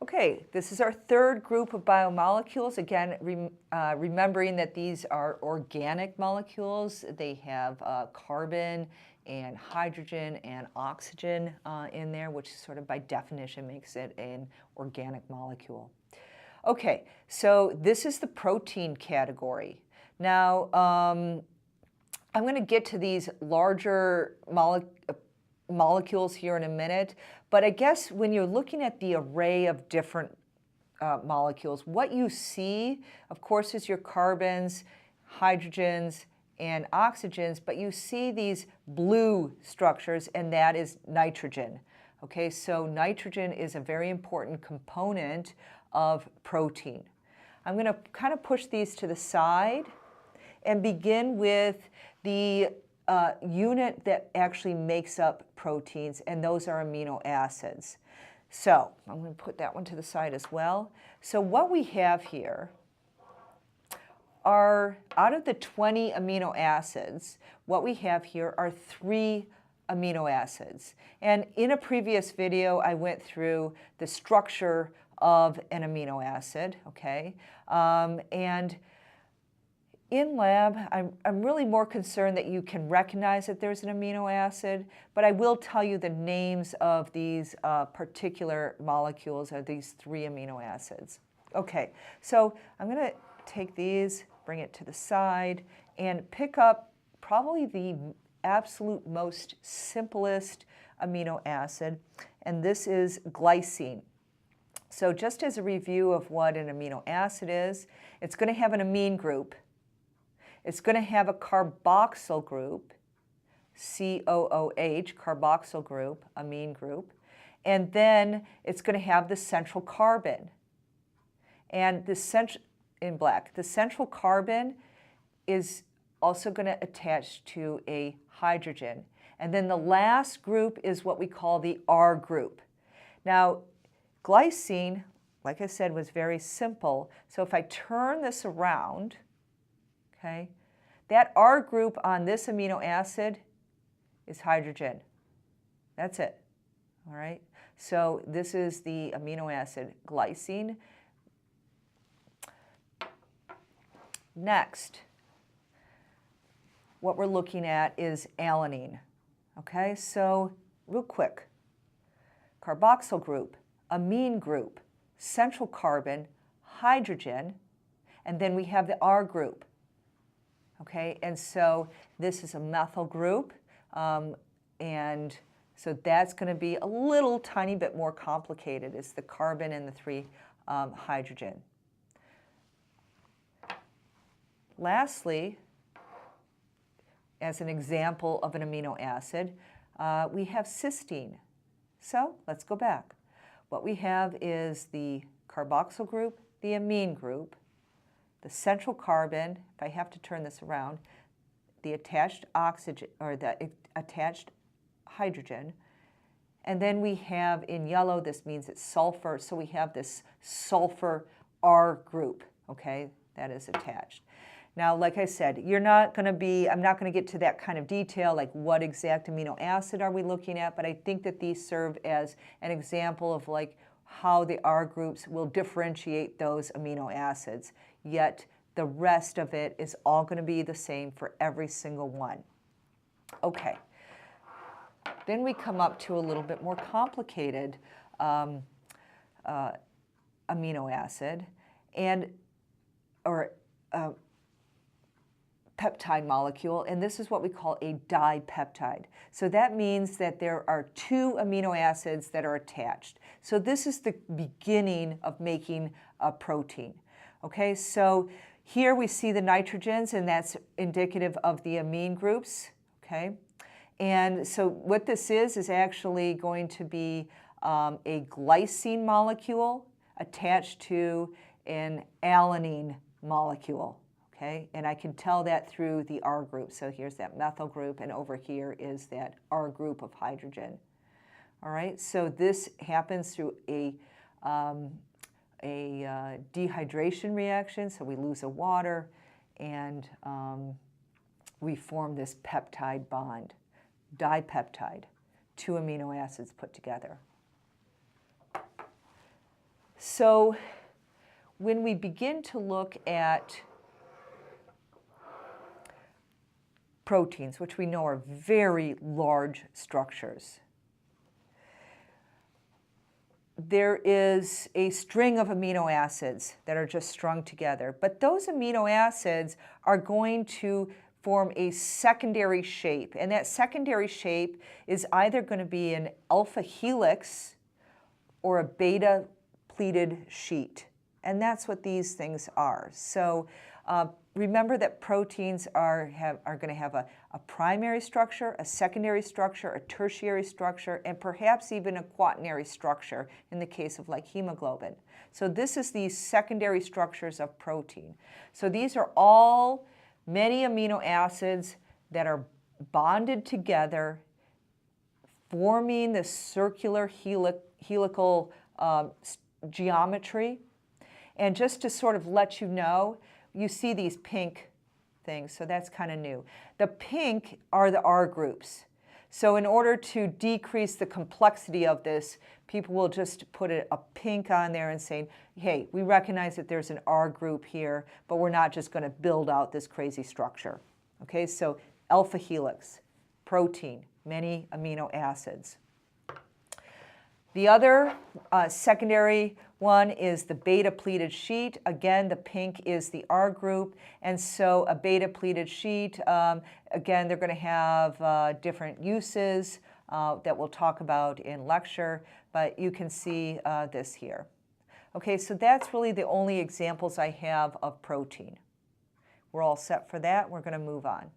Okay, this is our third group of biomolecules. Again, remembering that these are organic molecules. They have carbon and hydrogen and oxygen in there, which sort of by definition makes it an organic molecule. Okay, so this is the protein category. Now, I'm going to get to these larger molecules here in a minute, but I guess when you're looking at the array of different molecules, what you see, of course, is your carbons, hydrogens, and oxygens, but you see these blue structures, and that is nitrogen. Okay, so nitrogen is a very important component of protein. I'm going to kind of push these to the side and begin with the unit that actually makes up proteins, and those are amino acids. So I'm going to put that one to the side as well. So what we have here are, out of the 20 amino acids, what we have here are 3 amino acids. And in a previous video, I went through the structure of an amino acid, okay? And in lab, I'm really more concerned that you can recognize that there's an amino acid, but I will tell you the names of these particular molecules, or these 3 amino acids. Okay, so I'm going to take these, bring it to the side, and pick up probably the absolute most simplest amino acid, and this is glycine. So just as a review of what an amino acid is, it's going to have an amine group. It's going to have a carboxyl group, COOH, carboxyl group, amine group, and then it's going to have the central carbon. And in black, the central carbon is also going to attach to a hydrogen. And then the last group is what we call the R group. Now, glycine, like I said, was very simple. So if I turn this around, okay, that R group on this amino acid is hydrogen. That's it, all right? So this is the amino acid glycine. Next, what we're looking at is alanine, okay? So real quick, carboxyl group, amine group, central carbon, hydrogen, and then we have the R group. Okay, and so this is a methyl group, and so that's going to be a little tiny bit more complicated. It's the carbon and the 3 hydrogen. Lastly, as an example of an amino acid, we have cysteine. So let's go back. What we have is the carboxyl group, the amine group, the central carbon, if I have to turn this around, the attached oxygen, or the attached hydrogen, and then we have in yellow, this means it's sulfur, so we have this sulfur R group, okay, that is attached. Now, like I said, I'm not going to get to that kind of detail, like what exact amino acid are we looking at, but I think that these serve as an example of like how the R groups will differentiate those amino acids. Yet the rest of it is all going to be the same for every single one. Okay. Then we come up to a little bit more complicated amino acid or peptide molecule, and this is what we call a dipeptide. So that means that there are 2 amino acids that are attached. So this is the beginning of making a protein. Okay, so here we see the nitrogens, and that's indicative of the amine groups, okay? And so what this is actually going to be a glycine molecule attached to an alanine molecule, okay? And I can tell that through the R group. So here's that methyl group, and over here is that R group of hydrogen. All right, so this happens through a dehydration reaction, so we lose the water, and we form this peptide bond, dipeptide, 2 amino acids put together. So when we begin to look at proteins, which we know are very large structures, there is a string of amino acids that are just strung together. But those amino acids are going to form a secondary shape. And that secondary shape is either going to be an alpha helix or a beta pleated sheet. And that's what these things are. So remember that proteins are going to have a primary structure, a secondary structure, a tertiary structure, and perhaps even a quaternary structure in the case of like hemoglobin. So this is the secondary structures of protein. So these are all many amino acids that are bonded together, forming the circular helical geometry. And just to sort of let you know, you see these pink things, so that's kind of new. The pink are the R groups. So in order to decrease the complexity of this, people will just put a pink on there and say, hey, we recognize that there's an R group here, but we're not just going to build out this crazy structure. Okay, so alpha helix, protein, many amino acids. The other secondary one is the beta pleated sheet. Again, the pink is the R group. And so a beta pleated sheet, again, they're going to have different uses that we'll talk about in lecture, but you can see this here. Okay, so that's really the only examples I have of protein. We're all set for that. We're going to move on.